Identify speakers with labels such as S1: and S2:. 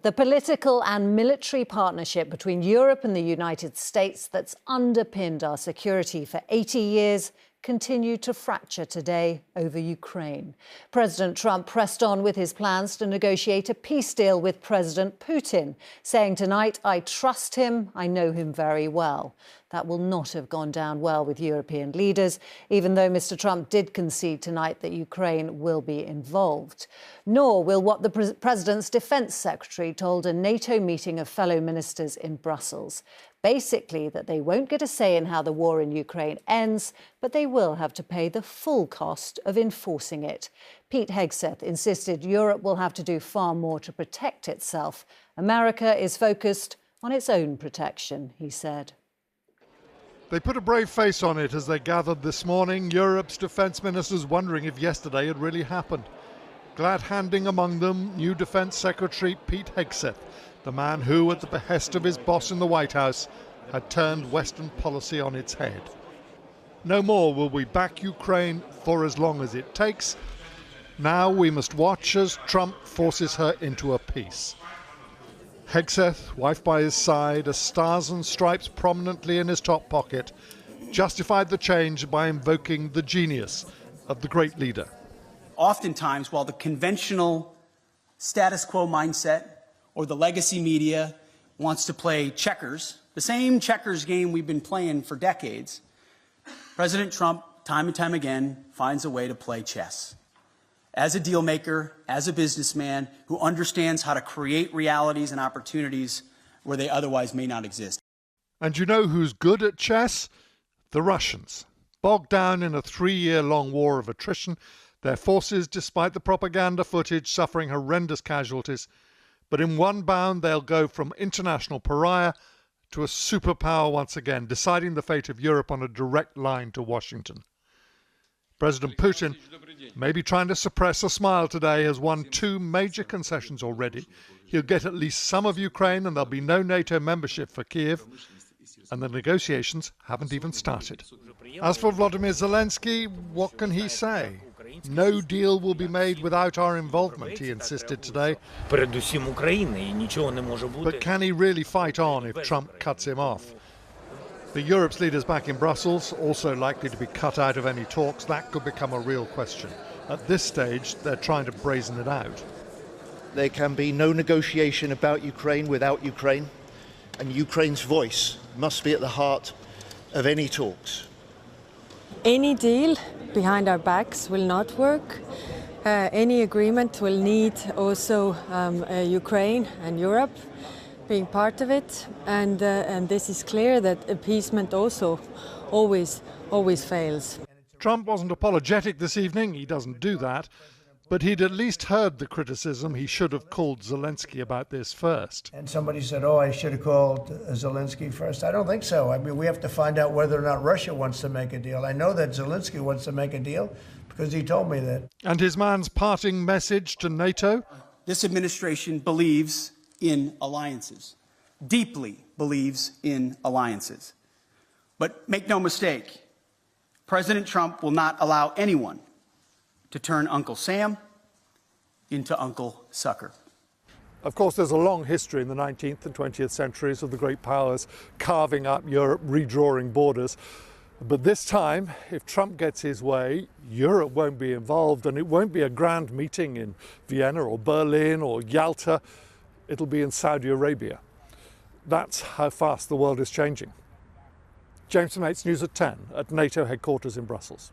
S1: The political and military partnership between Europe and the United States that's underpinned our security for 80 years continued to fracture today over Ukraine. President Trump pressed on with his plans to negotiate a peace deal with President Putin, saying tonight, "I trust him, I know him very well." That will not have gone down well with European leaders, even though Mr. Trump did concede tonight that Ukraine will be involved. Nor will what the president's defence secretary told a NATO meeting of fellow ministers in Brussels. Basically, that they won't get a say in how the war in Ukraine ends, but they will have to pay the full cost of enforcing it. Pete Hegseth insisted Europe will have to do far more to protect itself. America is focused on its own protection, he said.
S2: They put a brave face on it as they gathered this morning, Europe's defence ministers wondering if yesterday had really happened. Glad-handing among them new Defence Secretary Pete Hegseth, the man who, at the behest of his boss in the White House, had turned Western policy on its head. No more will we back Ukraine for as long as it takes. Now we must watch as Trump forces her into a peace. Hegseth, wife by his side, a stars and stripes prominently in his top pocket, justified the change by invoking the genius of the great leader.
S3: Oftentimes, while the conventional status quo mindset or the legacy media wants to play checkers, the same checkers game we've been playing for decades, President Trump, time and time again, finds a way to play chess. As a deal maker, as a businessman who understands how to create realities and opportunities where they otherwise may not exist.
S2: And you know who's good at chess? The Russians. Bogged down in a 3-year-long war of attrition, their forces, despite the propaganda footage, suffering horrendous casualties. But in one bound, they'll go from international pariah to a superpower once again, deciding the fate of Europe on a direct line to Washington. President Putin, maybe trying to suppress a smile today, has won 2 major concessions already. He'll get at least some of Ukraine and there'll be no NATO membership for Kiev. And the negotiations haven't even started. As for Volodymyr Zelensky, what can he say? No deal will be made without our involvement, he insisted today. But can he really fight on if Trump cuts him off? The Europe's leaders back in Brussels also likely to be cut out of any talks. That could become a real question. At this stage, they're trying to brazen it out.
S4: There can be no negotiation about Ukraine without Ukraine, and Ukraine's voice must be at the heart of any talks.
S5: Any deal behind our backs will not work. Any agreement will need also Ukraine and Europe being part of it, and this is clear that appeasement also always fails.
S2: Trump wasn't apologetic this evening, he doesn't do that, but he'd at least heard the criticism he should have called Zelensky about this first.
S6: And somebody said, oh, I should have called Zelensky first. I don't think so. I mean, we have to find out whether or not Russia wants to make a deal. I know that Zelensky wants to make a deal because he told me that.
S2: And his man's parting message to NATO?
S3: This administration believes in alliances, deeply believes in alliances. But make no mistake, President Trump will not allow anyone to turn Uncle Sam into Uncle Sucker.
S2: Of course, there's a long history in the 19th and 20th centuries of the great powers carving up Europe, redrawing borders. But this time, if Trump gets his way, Europe won't be involved, and it won't be a grand meeting in Vienna or Berlin or Yalta. It'll be in Saudi Arabia. That's how fast the world is changing. James Mates, News at 10 at NATO headquarters in Brussels.